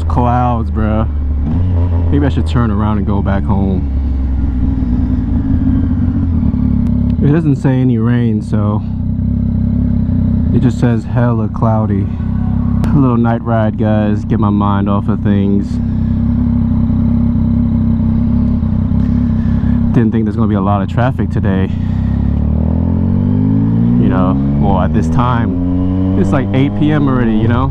Clouds, bruh. Maybe I should turn around and go back home. It doesn't say any rain, so it just says hella cloudy. A little night ride, guys. Get my mind off of things. Didn't think there's gonna be a lot of traffic today. You know, well, at this time, it's like 8 p.m. already, you know?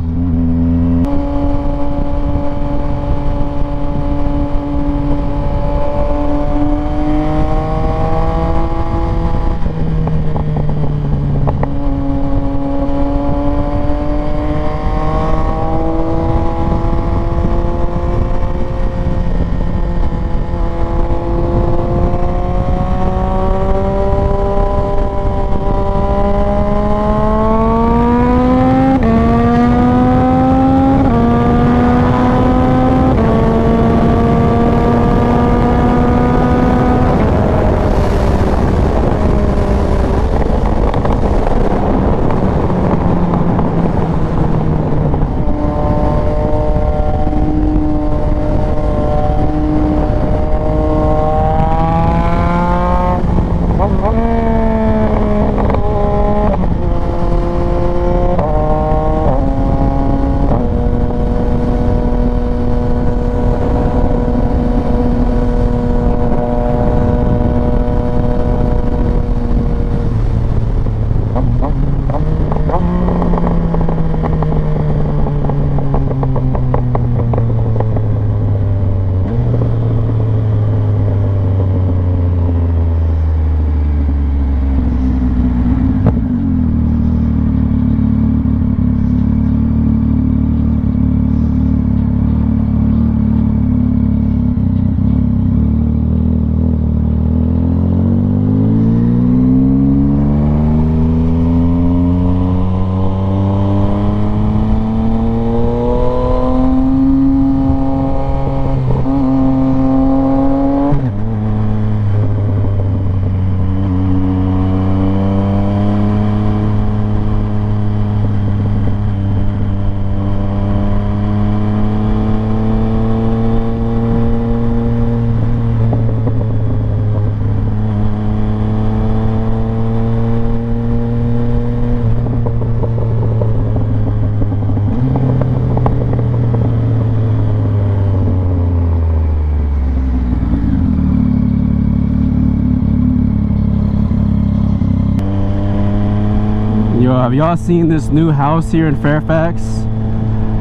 Have y'all seen this new house here in Fairfax?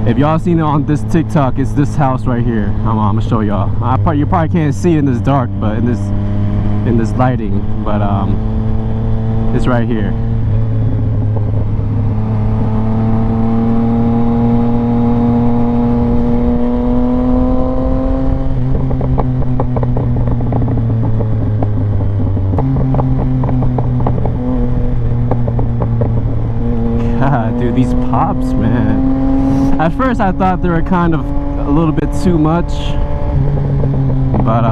If y'all seen it on this TikTok, it's this house right here. I'm gonna show y'all. You probably can't see it in this dark, but in this lighting, but it's right here. God, dude, these pops, man. At first I thought they were kind of a little bit too much, but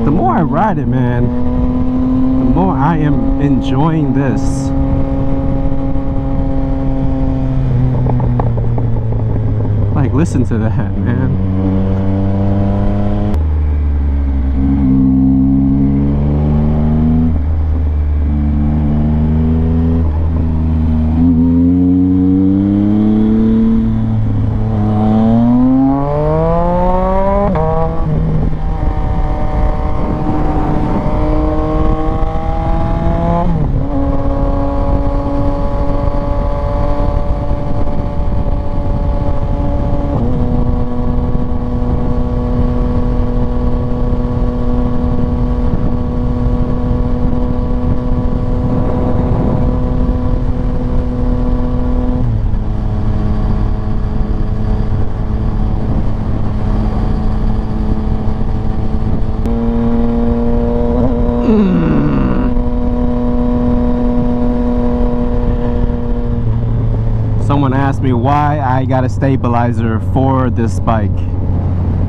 the more I ride it, man, the more I am enjoying this. Like, listen to that, man. someone asked me why I got a stabilizer for this bike.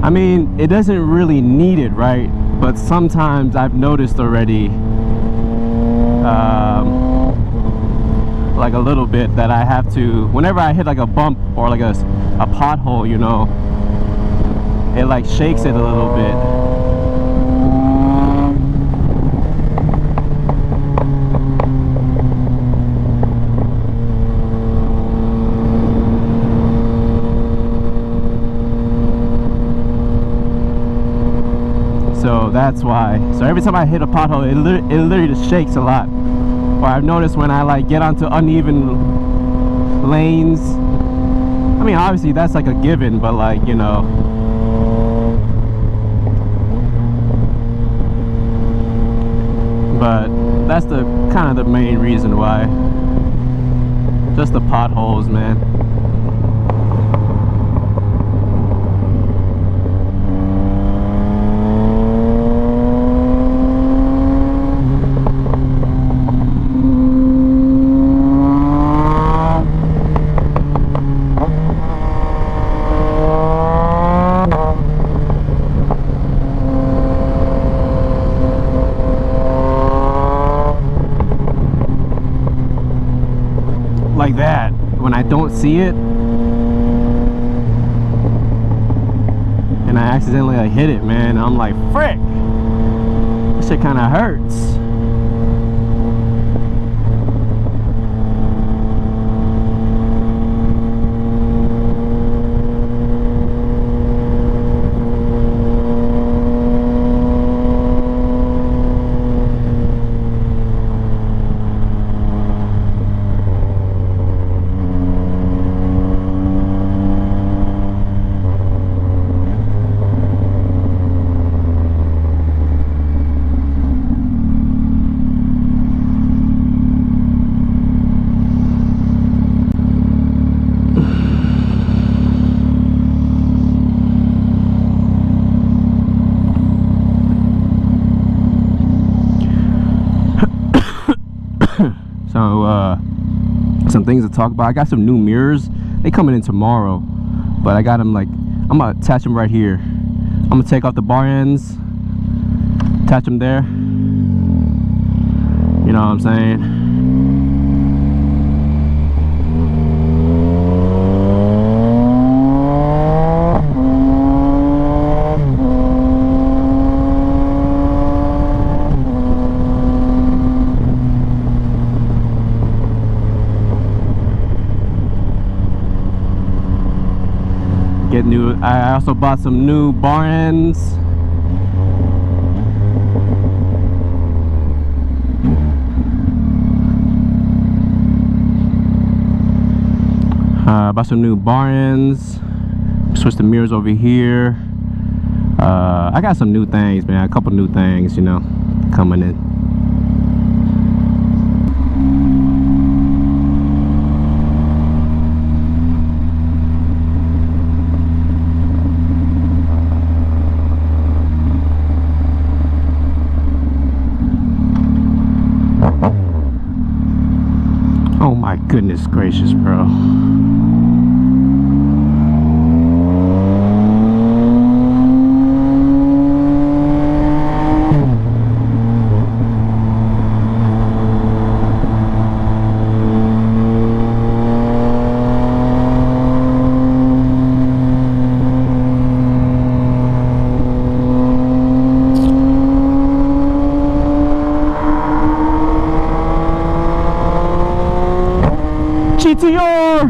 I mean, it doesn't really need it, right? But sometimes I've noticed already, like a little bit, that I have to, whenever I hit like a bump or like a pothole, you know, it like shakes it a little bit. So that's why. So every time I hit a pothole, it literally just shakes a lot. Or I've noticed when I like get onto uneven lanes, I mean obviously that's like a given, but like, you know, but that's the kind of the main reason why. Just the potholes, man. Like that, when I don't see it and I accidentally like hit it, man, I'm like, frick, this shit kind of hurts. So some things to talk about. I got some new mirrors. They coming in tomorrow, but I got them like, I'm gonna attach them right here. I'm gonna take off the bar ends, attach them there. You know what I'm saying? Get new. I also bought some new bar ends. Bought some new bar ends. Switch the mirrors over here. I got some new things, man. A couple new things, you know, coming in. Oh my goodness gracious, bro. GTR!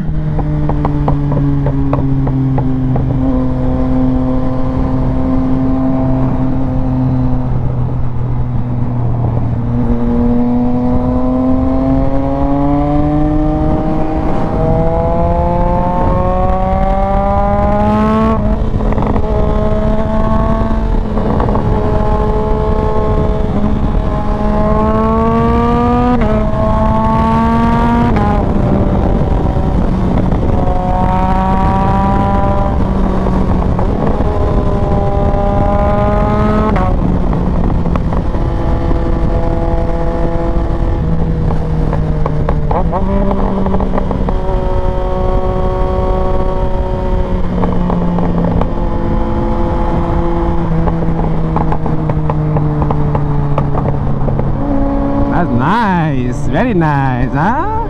nice, very nice, huh?